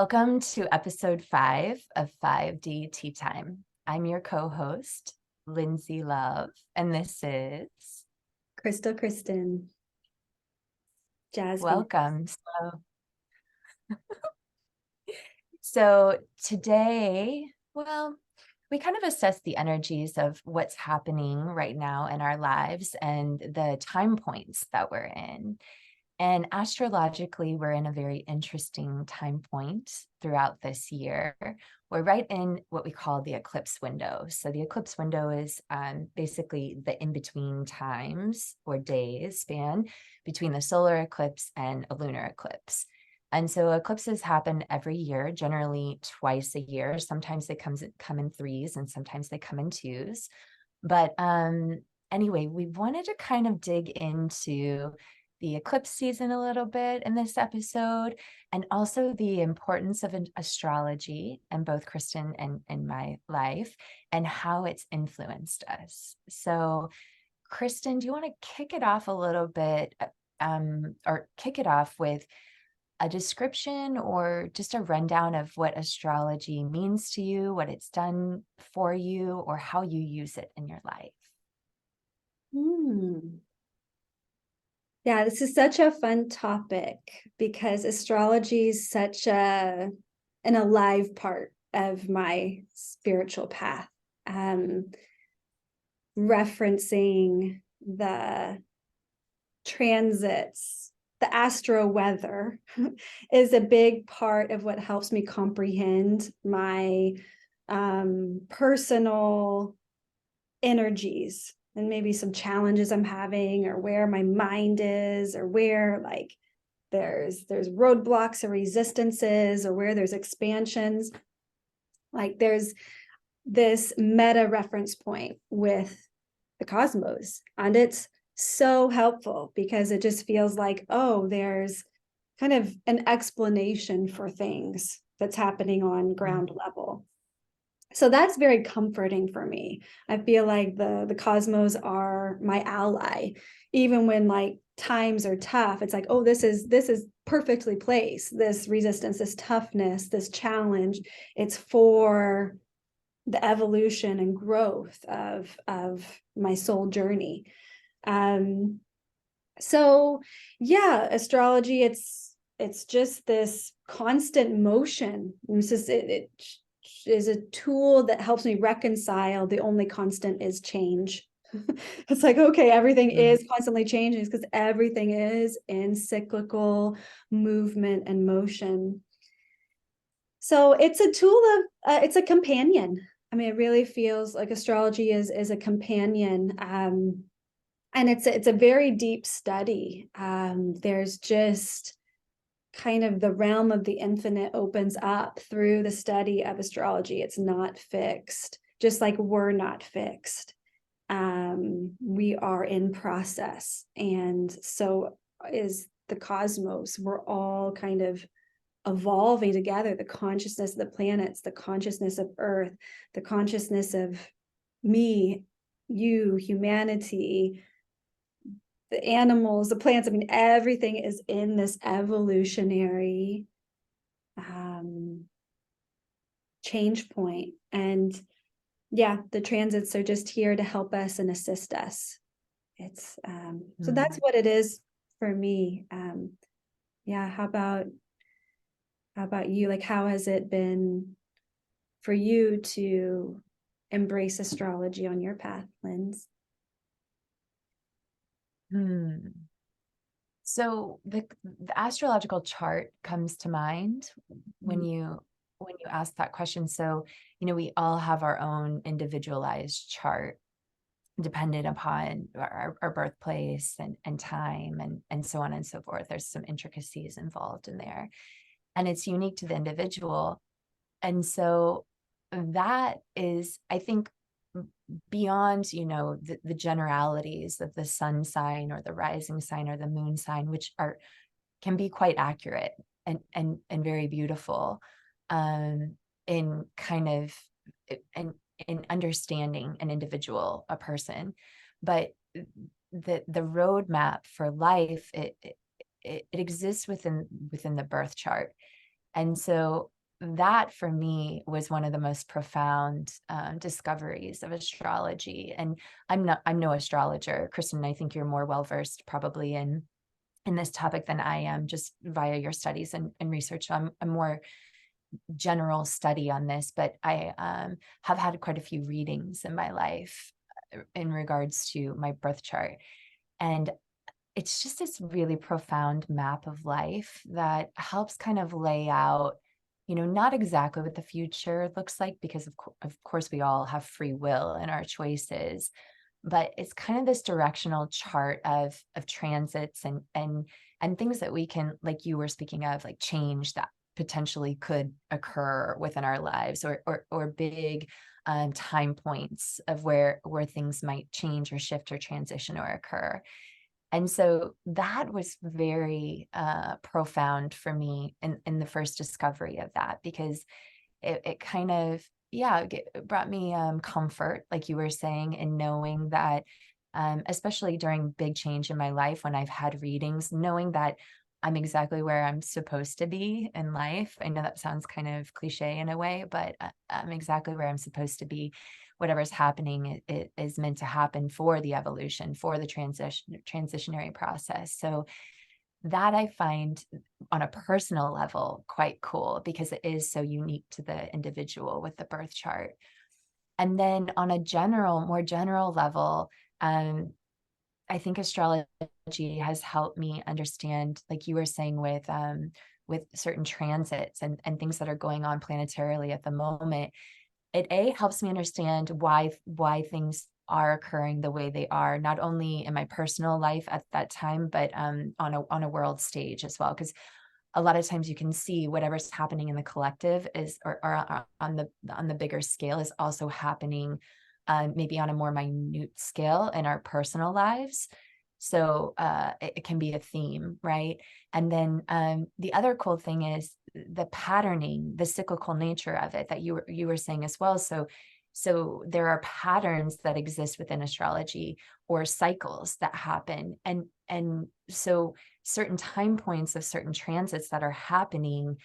Welcome to episode 5 of 5D Tea Time. I'm your co-host, Lindsay Love, and this is Krystal, Kristen, jazz hands. welcome. So today, we kind of assess the energies of what's happening right now in our lives and the time points that we're in. And astrologically, we're in a very interesting time point throughout this year. We're right in what we call the eclipse window. So the eclipse window is basically the in-between times or days span between the solar eclipse and a lunar eclipse. And so eclipses happen every year, generally twice a year. Sometimes they come in threes and sometimes they come in twos. But anyway, we wanted to kind of dig into the eclipse season a little bit in this episode, and also the importance of astrology in both Kristen and my life and how it's influenced us. So, Kristen, do you want to kick it off a little bit, or kick it off with a description or just a rundown of what astrology means to you, what it's done for you, or how you use it in your life? Yeah, this is such a fun topic because astrology is such an alive part of my spiritual path. Referencing the transits, the astro weather is a big part of what helps me comprehend my personal energies and maybe some challenges I'm having, or where my mind is, or where like there's roadblocks or resistances, or where there's expansions. Like there's this meta reference point with the cosmos, and it's so helpful because it just feels like, oh, there's kind of an explanation for things that's happening on ground level. So that's very comforting for me. I feel like the cosmos are my ally, even when like times are tough. It's like, oh, this is perfectly placed. This resistance, this toughness, this challenge, it's for the evolution and growth of my soul journey. So yeah, astrology, it's just this constant motion. It is a tool that helps me reconcile the only constant is change. It's like, okay, everything is constantly changing because everything is in cyclical movement and motion. So it's a tool of, it's a companion. I mean, it really feels like astrology is a companion. And it's a very deep study. There's just kind of the realm of the infinite opens up through the study of astrology. It's not fixed, just like we're not fixed. We are in process, and so is the cosmos. We're all kind of evolving together, the consciousness of the planets, the consciousness of Earth, the consciousness of me, you, humanity, the animals, the plants. I mean, everything is in this evolutionary change point. And yeah, the transits are just here to help us and assist us. It's so that's what it is for me. Yeah, how about you? Like, how has it been for you to embrace astrology on your path, Linz? So the astrological chart comes to mind when you ask that question. So, we all have our own individualized chart dependent upon our birthplace and time and so on and so forth. There's some intricacies involved in there, and it's unique to the individual. And so that is, I think, beyond the generalities of the sun sign or the rising sign or the moon sign, which can be quite accurate and very beautiful, in kind of in understanding an individual, a person. But the roadmap for life, it exists within the birth chart. And so that for me was one of the most profound discoveries of astrology. And I'm no astrologer. Kristen, I think you're more well-versed probably in this topic than I am, just via your studies and research. So I'm more general study on this, but I have had quite a few readings in my life in regards to my birth chart. And it's just this really profound map of life that helps kind of lay out, not exactly what the future looks like, because of course we all have free will in our choices, but it's kind of this directional chart of transits and things that we can, like you were speaking of, like change that potentially could occur within our lives, or big time points of where things might change or shift or transition or occur. And so that was very profound for me in the first discovery of that, because it kind of, yeah, it brought me comfort, like you were saying, in knowing that, especially during big change in my life when I've had readings, knowing that I'm exactly where I'm supposed to be in life. I know that sounds kind of cliche in a way, but I'm exactly where I'm supposed to be. Whatever's happening, it is meant to happen for the evolution, for the transitionary process. So that I find on a personal level quite cool, because it is so unique to the individual with the birth chart. And then on a more general level, I think astrology has helped me understand, like you were saying, with certain transits and things that are going on planetarily at the moment. It helps me understand why things are occurring the way they are, not only in my personal life at that time, but on a world stage as well. Because a lot of times you can see whatever's happening in the collective or on the bigger scale is also happening, maybe on a more minute scale in our personal lives. So it can be a theme, right? And then the other cool thing is the patterning, the cyclical nature of it that you were saying as well. So there are patterns that exist within astrology, or cycles that happen, and so certain time points of certain transits that are happening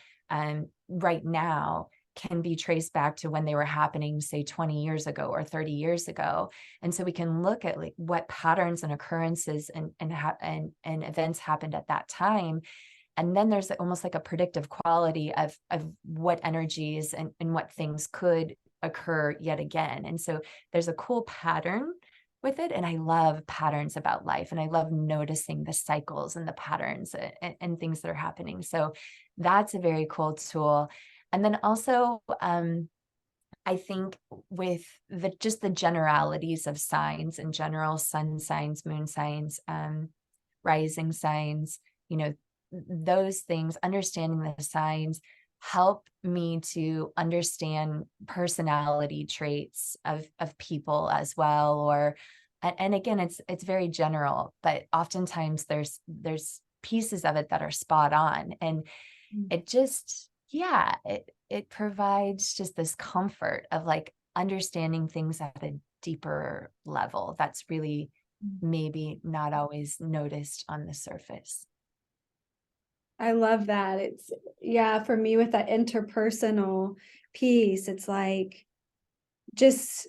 right now can be traced back to when they were happening, say 20 years ago or 30 years ago. And so we can look at like what patterns and occurrences and events happened at that time. And then there's almost like a predictive quality of what energies and what things could occur yet again. And so there's a cool pattern with it. And I love patterns about life. And I love noticing the cycles and the patterns and things that are happening. So that's a very cool tool. And then also, I think with just the generalities of signs in general, sun signs, moon signs, rising signs, those things, understanding the signs help me to understand personality traits of people as well. And again, it's very general, but oftentimes there's pieces of it that are spot on. And it just, yeah, it provides just this comfort of like understanding things at a deeper level that's really maybe not always noticed on the surface. I love that. It's, yeah, for me with that interpersonal piece, it's like just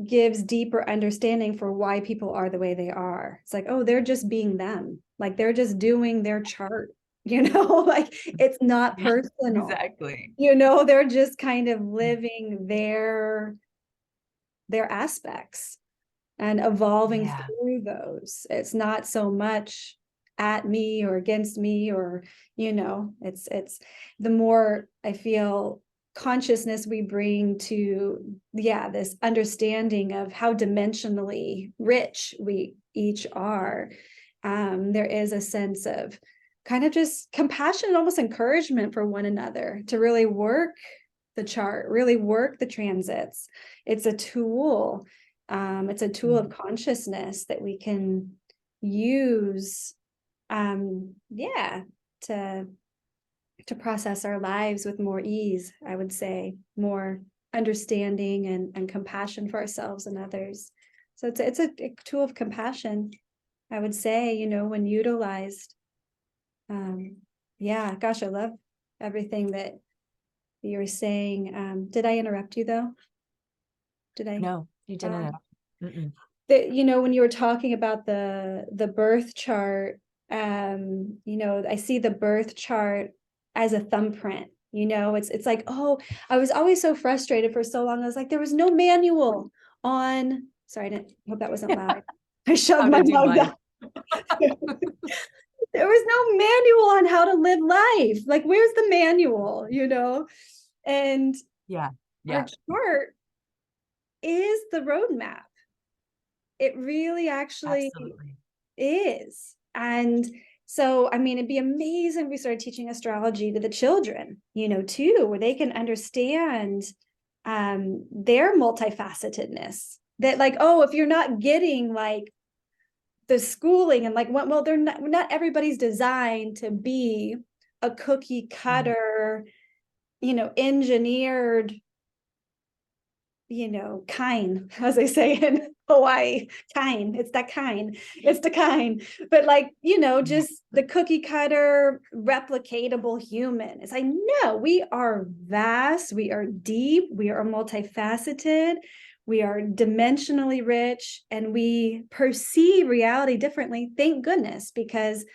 gives deeper understanding for why people are the way they are. It's like, oh, they're just being them. Like they're just doing their chart, like it's not Yeah, personal. exactly. They're just kind of living their aspects and evolving Yeah. through those. It's not so much at me or against me, or it's the more I feel consciousness we bring to, yeah, this understanding of how dimensionally rich we each are. There is a sense of kind of just compassion and almost encouragement for one another to really work the chart, really work the transits. It's a tool. It's a tool of consciousness that we can use, yeah, to process our lives with more ease, I would say, more understanding and compassion for ourselves and others. So it's a tool of compassion, I would say, when utilized. Yeah, gosh, I love everything that You were saying, did I interrupt you though? Did I? No, you didn't. Mm-mm. When you were talking about the birth chart, I see the birth chart as a thumbprint. It's like, oh, I was always so frustrated for so long. I was like, there was no manual on. Sorry, I didn't hope that wasn't loud. I shoved How my to do mug life. down. There was no manual on how to live life. Like, where's the manual? And Yeah. our Yeah. chart is the roadmap. It really actually Absolutely. is. And so, I mean, it'd be amazing if we started teaching astrology to the children, too, where they can understand their multifacetedness. That, like, oh, if you're not getting like the schooling and like, well, they're not everybody's designed to be a cookie cutter, engineered, kind, as they say in Hawaii, kind. It's that kind. It's the kind. But like, Yeah. just the cookie cutter, replicatable human. It's like, no, we are vast, we are deep, we are multifaceted, we are dimensionally rich, and we perceive reality differently. Thank goodness, because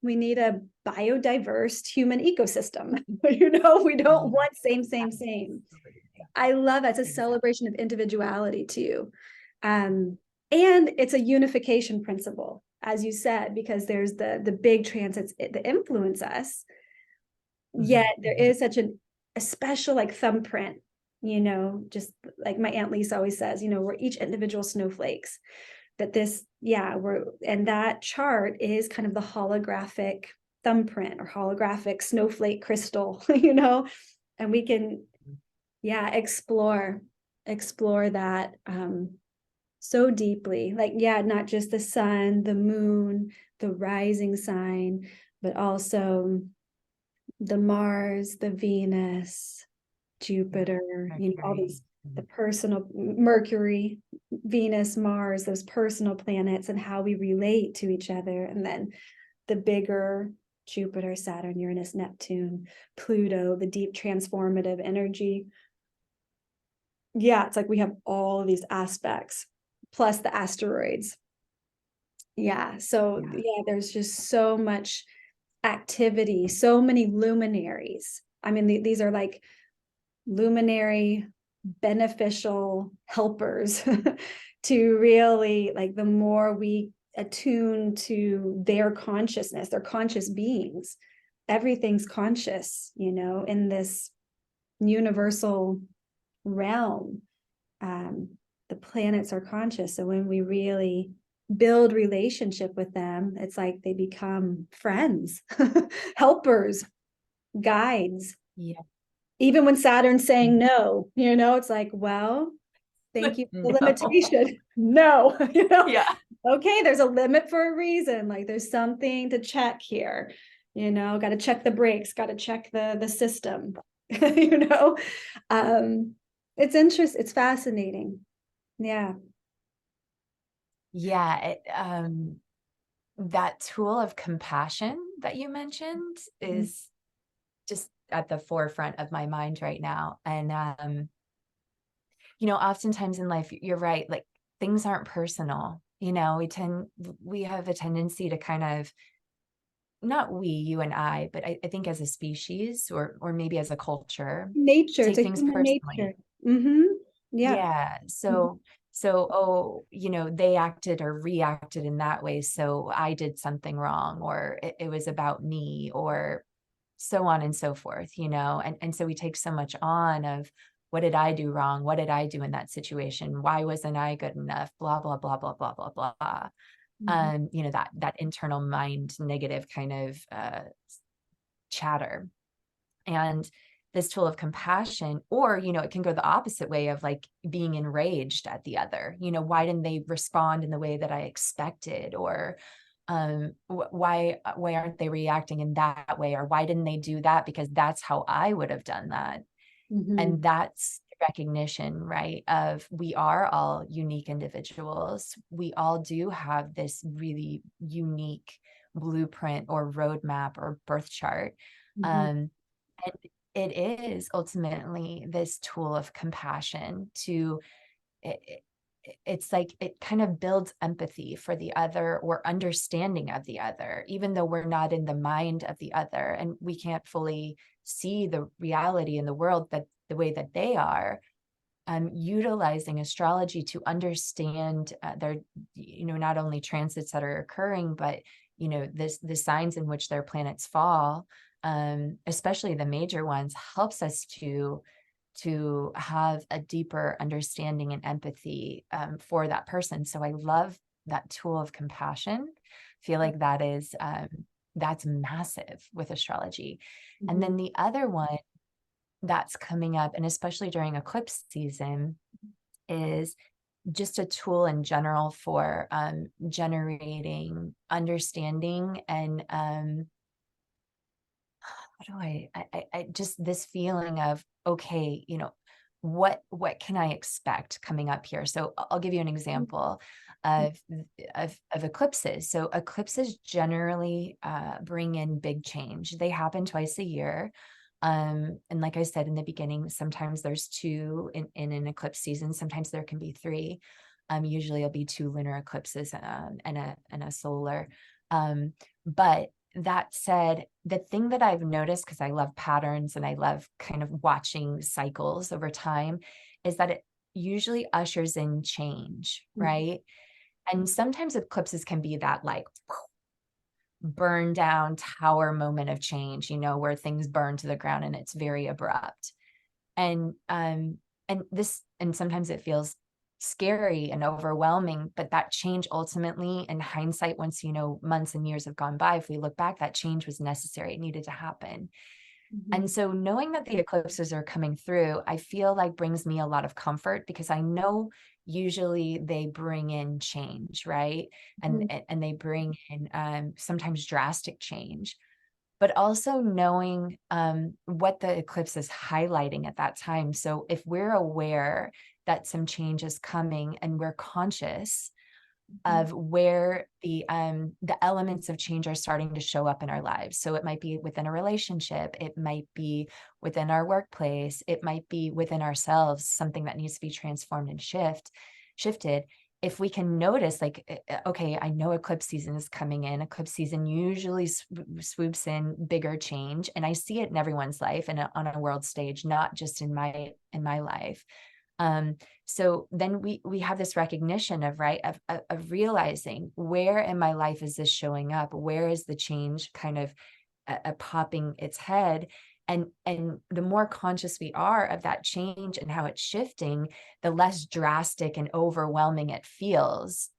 we need a biodiverse human ecosystem. We don't Yeah. want same. I love that. It's a Exactly. celebration of individuality too. And it's a unification principle, as you said, because there's the big transits that influence us. Yet there Mm-hmm. is such a special like thumbprint, just like my Aunt Lisa always says, we're each individual snowflakes. That and that chart is kind of the holographic thumbprint or holographic snowflake crystal, and we can explore that so deeply, like not just the sun, the moon, the rising sign, but also the Mars, the Venus, Yeah. Jupiter, all Mercury. these, the personal Mercury, Venus, Mars, those personal planets, and how we relate to each other. And then the bigger Jupiter, Saturn, Uranus, Neptune, Pluto, the deep transformative energy. It's like we have all of these aspects plus the asteroids. So Yeah. there's just so much activity, so many luminaries. I mean, these are like luminary beneficial helpers to really, like, the more we attune to their consciousness, they're conscious beings. Everything's conscious, in this universal realm. um, the planets are conscious. So when we really build relationship with them, it's like they become friends, helpers, guides. Yeah. Even when Saturn's saying no, it's like, well, thank you for the No. limitation. No, Yeah. okay, there's a limit for a reason. Like, there's something to check here. Got to check the brakes, got to check the system. you know, it's interesting. It's fascinating. Yeah. Yeah. That tool of compassion that you mentioned Mhm. is just at the forefront of my mind right now. And, oftentimes in life, you're right, like things aren't personal. We have a tendency to kind of, not we, you and I, but I think as a species or maybe as a culture, Nature. It's take a things human personally. nature. Mm-hmm. Yeah. Yeah. Mhm. So, oh, they acted or reacted in that way. So I did something wrong, or it was about me, or so on and so forth, and so we take so much on of, what did I do wrong? What did I do in that situation? Why wasn't I good enough? Blah, blah, blah, blah, blah, blah, blah. Mhm. That internal mind negative kind of chatter. And this tool of compassion, or it can go the opposite way of like being enraged at the other. Why didn't they respond in the way that I expected? Or why aren't they reacting in that way? Or why didn't they do that? Because that's how I would have done that. Mhm. And that's the recognition, right, of we are all unique individuals. We all do have this really unique blueprint or roadmap or birth chart. Mhm. And it is ultimately this tool of compassion to it, it's like it kind of builds empathy for the other or understanding of the other, even though we're not in the mind of the other and we can't fully see the reality in the world that the way that they are. Utilizing astrology to understand their, not only transits that are occurring, but the signs in which their planets fall, especially the major ones, helps us to have a deeper understanding and empathy for that person. So I love that tool of compassion. Feel like that is that's massive with astrology. Mm-hmm. And then the other one that's coming up, and especially during eclipse season, is just a tool in general for generating understanding and what do I just this feeling of, okay, what can I expect coming up here? So I'll give you an example of eclipses. So eclipses generally bring in big change. They happen twice a year. And like I said in the beginning, sometimes there's two in an eclipse season. Sometimes there can be three. Usually it'll be two lunar eclipses and a solar. But that said, the thing that I've noticed, because I love patterns and I love kind of watching cycles over time, is that it usually ushers in change, right? And sometimes eclipses can be that like burn down tower moment of change, where things burn to the ground and it's very abrupt. And sometimes it feels scary and overwhelming, but that change ultimately, in hindsight, once months and years have gone by, if we look back, that change was necessary. It needed to happen. And so knowing that the eclipses are coming through, I feel like brings me a lot of comfort, because I know usually they bring in change, right? And they bring in sometimes drastic change, but also knowing what the eclipse is highlighting at that time. So if we're aware that some change is coming and we're conscious of where the elements of change are starting to show up in our lives. So it might be within a relationship, it might be within our workplace, it might be within ourselves, something that needs to be transformed and shifted. If we can notice, like, okay, I know eclipse season is coming in. Eclipse season usually swoops in bigger change, and I see it in everyone's life and on a world stage, not just in my life. So then we have this recognition of, right, of realizing, where in my life is this showing up? Where is the change kind of popping its head? And the more conscious we are of that change and how it's shifting, the less drastic and overwhelming it feels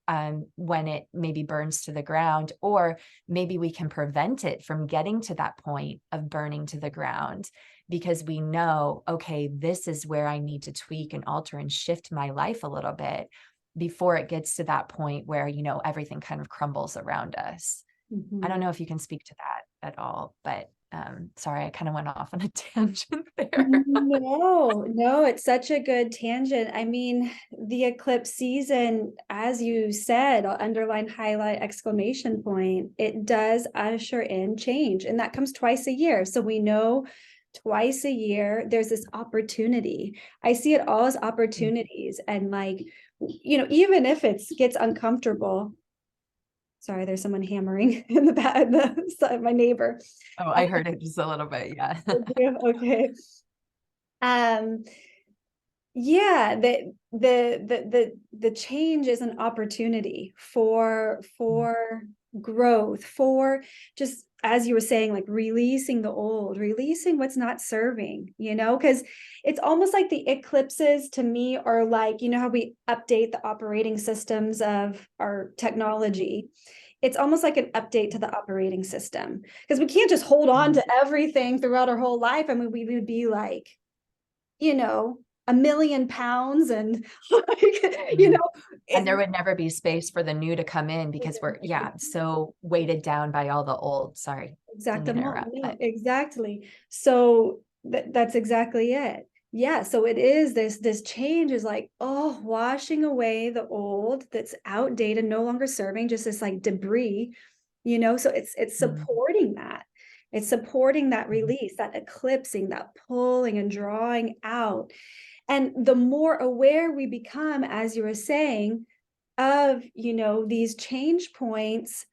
when it maybe burns to the ground, or maybe we can prevent it from getting to that point of burning to the ground, because we know, okay, this is where I need to tweak and alter and shift my life a little bit before it gets to that point where, everything kind of crumbles around us. I don't know if you can speak to that at all, but sorry, I kind of went off on a tangent there. No, it's such a good tangent. I mean, the eclipse season, as you said, underline, highlight, exclamation point, it does usher in change, and that comes twice a year. So we know twice a year there's this opportunity. I see it all as opportunities, and like, even if it gets uncomfortable. Sorry, there's someone hammering in the back, my neighbor. Oh, I heard it just a little bit. Yeah. Okay. Yeah, the change is an opportunity for growth, for, just as you were saying, like releasing the old, releasing what's not serving, because it's almost like the eclipses to me are like, how we update the operating systems of our technology. It's almost like an update to the operating system, because we can't just hold on to everything throughout our whole life. I mean, we would be like, 1,000,000 pounds, and and there would never be space for the new to come in, because we're so weighted down by all the old. Sorry, didn't mean to interrupt, no, exactly. So that's exactly it. Yeah, so it is this change is like, washing away the old that's outdated, no longer serving, just this like debris, so it's supporting that. It's supporting that release, that eclipsing, that pulling and drawing out. And the more aware we become, as you were saying, of, these change points,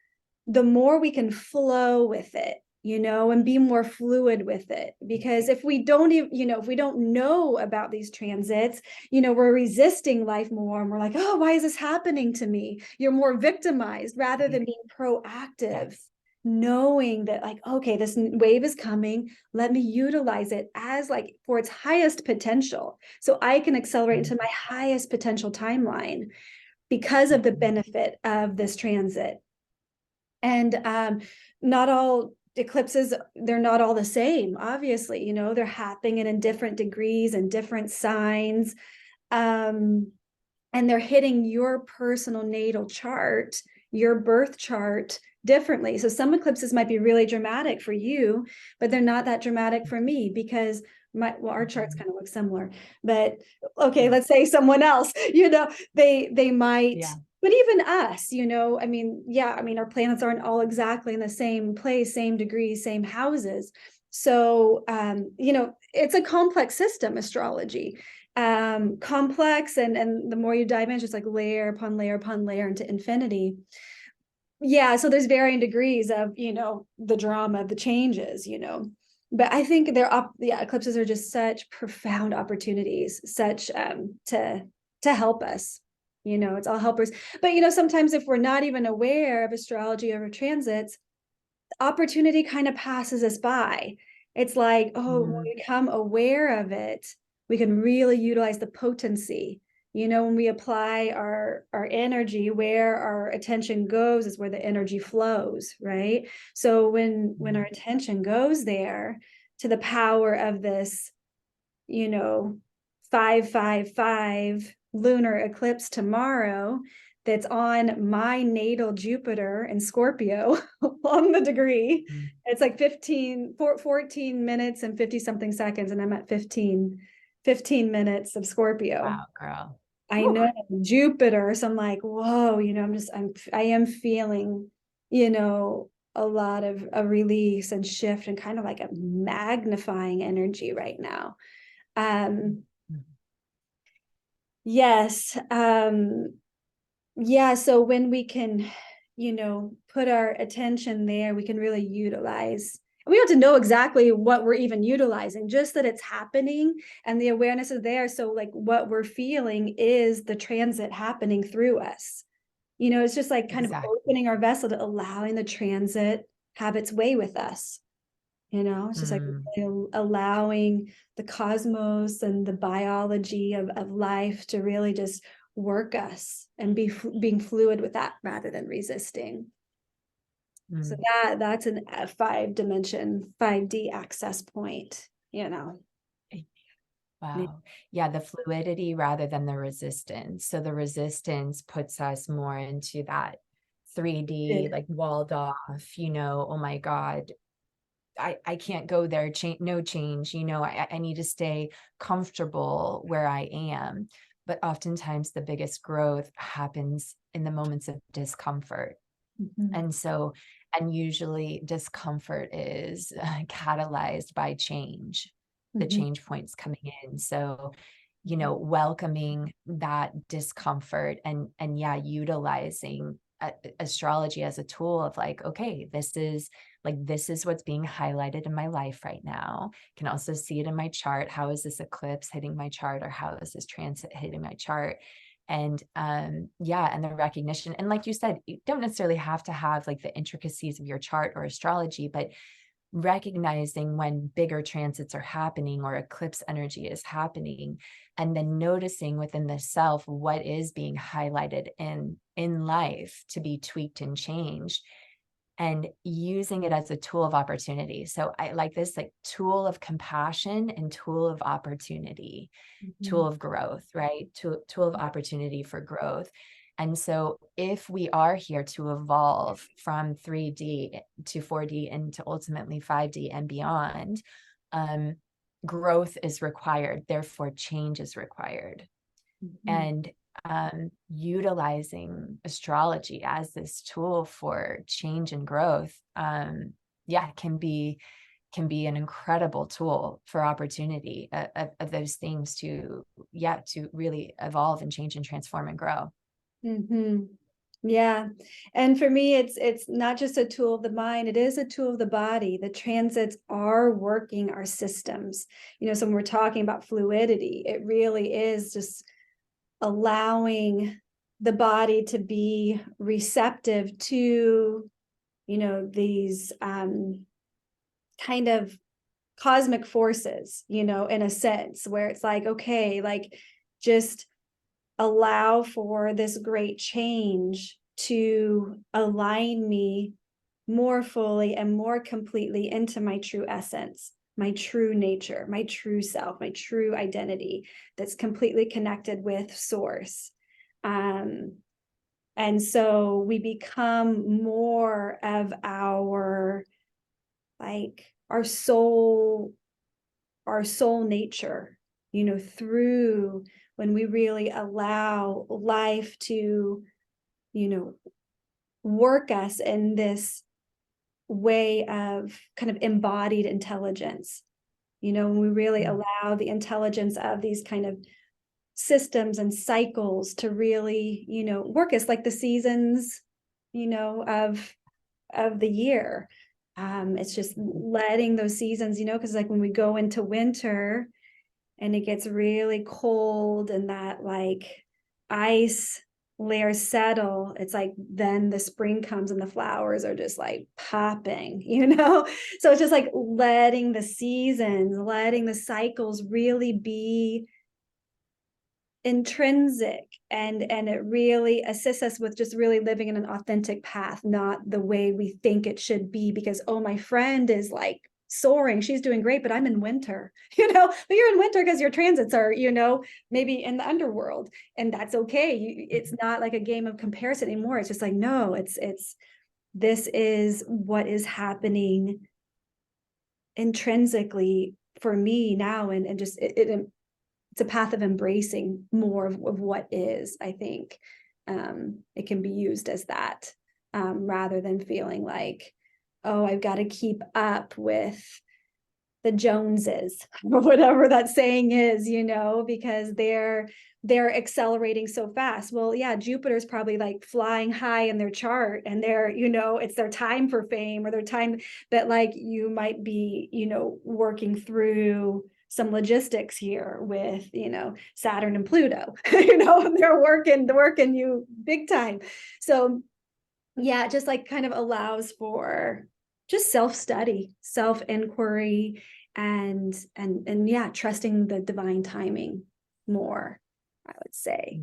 the more we can flow with it, and be more fluid with it. Because if we don't even, if we don't know about these transits, we're resisting life more, and we're like, oh, why is this happening to me? You're more victimized rather than being proactive. Yes. Knowing that, like, okay, this wave is coming, let me utilize it as like for its highest potential, so I can accelerate into my highest potential timeline because of the benefit of this transit. And not all eclipses, they're not all the same, obviously. They're happening in different degrees and different signs, and they're hitting your personal natal chart, your birth chart, differently. So some eclipses might be really dramatic for you, but they're not that dramatic for me, because our charts kind of look similar. But okay, let's say someone else, they might, Yeah. but even us, our planets aren't all exactly in the same place, same degrees, same houses. So it's a complex system, astrology. Complex, and the more you dive in, it's just like layer upon layer upon layer into infinity. Yeah, so there's varying degrees of, the drama, the changes, but I think eclipses are just such profound opportunities, such to help us. It's all helpers. But sometimes if we're not even aware of astrology over transits, opportunity kind of passes us by. It's like, oh, when we become aware of it, we can really utilize the potency. When we apply our energy, where our attention goes is where the energy flows, right? So when our attention goes there, to the power of this, 555 lunar eclipse tomorrow, that's on my natal Jupiter in Scorpio on the degree. It's like 14 minutes and 50 something seconds. And I'm at 15 minutes of Scorpio. Wow, girl. I know Jupiter. So I'm like, whoa, I am feeling, a lot of a release and shift, and kind of like a magnifying energy right now. Yes. Yeah. So when we can, put our attention there, we can really utilize. We have to know exactly what we're even utilizing, just that it's happening and the awareness is there. So like what we're feeling is the transit happening through us. It's just like kind of opening our vessel to allowing the transit have its way with us. It's just like allowing the cosmos and the biology of life to really just work us, and being fluid with that rather than resisting. So that's a 5-dimension 5D access point. Wow. Yeah, the fluidity rather than the resistance. So the resistance puts us more into that 3D, like walled off, oh my God, I can't go there. No change. I need to stay comfortable where I am. But oftentimes the biggest growth happens in the moments of discomfort. And usually discomfort is catalyzed by change, the change points coming in. So, welcoming that discomfort and utilizing astrology as a tool of like, okay, this is what's being highlighted in my life right now. Can also see it in my chart. How is this eclipse hitting my chart, or how is this transit hitting my chart? And and the recognition. And like you said, you don't necessarily have to have like the intricacies of your chart or astrology, but recognizing when bigger transits are happening or eclipse energy is happening, and then noticing within the self what is being highlighted in life to be tweaked and changed, and using it as a tool of opportunity. So I like this, like, tool of compassion and tool of opportunity, tool of growth, right? Tool of opportunity for growth. And so if we are here to evolve from 3D to 4D and to ultimately 5D and beyond, growth is required. Therefore, change is required. And utilizing astrology as this tool for change and growth yeah, can be an incredible tool for opportunity of those things to, yeah, to really evolve and change and transform and grow. Mm-hmm. Yeah. And for me, it's not just a tool of the mind, it is a tool of the body. The transits are working our systems. So when we're talking about fluidity, it really is just allowing the body to be receptive to, these kind of cosmic forces, in a sense, where it's like, okay, like just allow for this great change to align me more fully and more completely into my true essence, my true nature, my true self, my true identity that's completely connected with source. And so we become more of like our soul nature, through when we really allow life to, work us in this way of kind of embodied intelligence, when we really allow the intelligence of these kind of systems and cycles to really, work us like the seasons, of the year. It's just letting those seasons, because like when we go into winter and it gets really cold and that like ice layers settle, it's like then the spring comes and the flowers are just like popping, so it's just like letting the seasons, letting the cycles really be intrinsic, and it really assists us with just really living in an authentic path, not the way we think it should be, because oh, my friend is like soaring, she's doing great, but I'm in winter, but you're in winter because your transits are, maybe in the underworld, and that's okay. It's not like a game of comparison anymore. It's just like, no, it's this is what is happening intrinsically for me now, and just it's a path of embracing more of what is, I think. It can be used as that, rather than feeling like, oh, I've got to keep up with the Joneses or whatever that saying is, because they're accelerating so fast. Well, yeah, Jupiter's probably like flying high in their chart, and they're, it's their time for fame or their time, that like you might be, working through some logistics here with, Saturn and Pluto, they're working you big time. So yeah, it just like kind of allows for just self-study, self-inquiry, and yeah, trusting the divine timing more, I would say.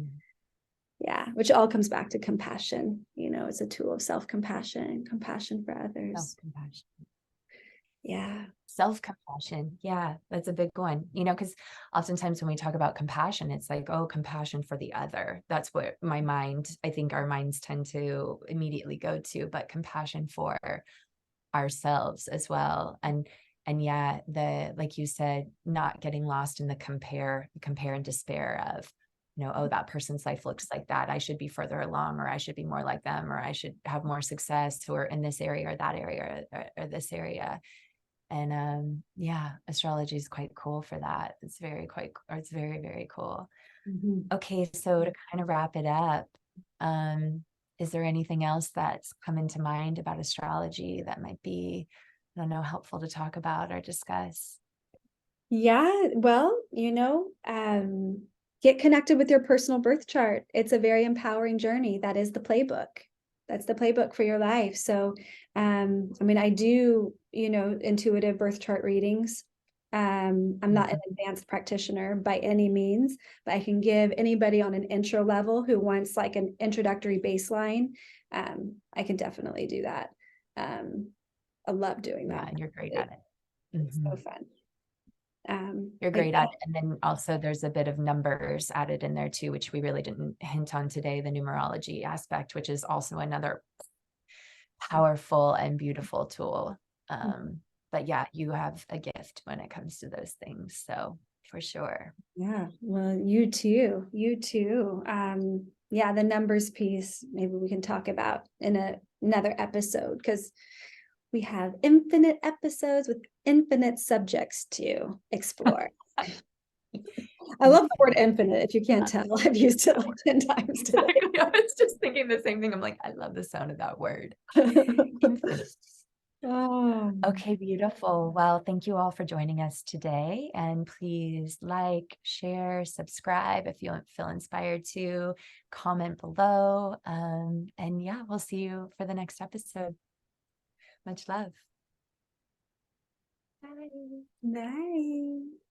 Yeah, which all comes back to compassion. It's a tool of self-compassion, compassion for others. Self-compassion. Yeah. Self-compassion. Yeah, that's a big one, because oftentimes when we talk about compassion, it's like, oh, compassion for the other. That's what I think our minds tend to immediately go to, but compassion for ourselves as well. And yeah, like you said, not getting lost in the compare and despair of, oh, that person's life looks like that, I should be further along, or I should be more like them, or I should have more success, or in this area or that area or this area. And yeah, astrology is quite cool for that. It's very, very cool. Mm-hmm. Okay, so to kind of wrap it up, is there anything else that's come into mind about astrology that might be, I don't know, helpful to talk about or discuss? Yeah, well, get connected with your personal birth chart. It's a very empowering journey. That is the playbook. That's the playbook for your life. So, I mean, I do, intuitive birth chart readings. I'm not an advanced practitioner by any means, but I can give anybody on an intro level who wants like an introductory baseline. I can definitely do that. I love doing Yeah, that. and you're great at it. It's so fun. You're But great at it. And then also there's a bit of numbers added in there too, which we really didn't hint on today, the numerology aspect, which is also another powerful and beautiful tool. But yeah, you have a gift when it comes to those things. So for sure. yeah, well, you too. Yeah, the numbers piece, maybe we can talk about in another episode, because we have infinite episodes with infinite subjects to explore. I love the word infinite. If you can't tell, I've used it like 10 times today. Exactly. I was just thinking the same thing. I'm like, I love the sound of that word. Infinite. Oh. Okay, beautiful. Well, thank you all for joining us today. And please like, share, subscribe if you feel inspired to, comment below. And yeah, we'll see you for the next episode. Much love. Bye. Bye.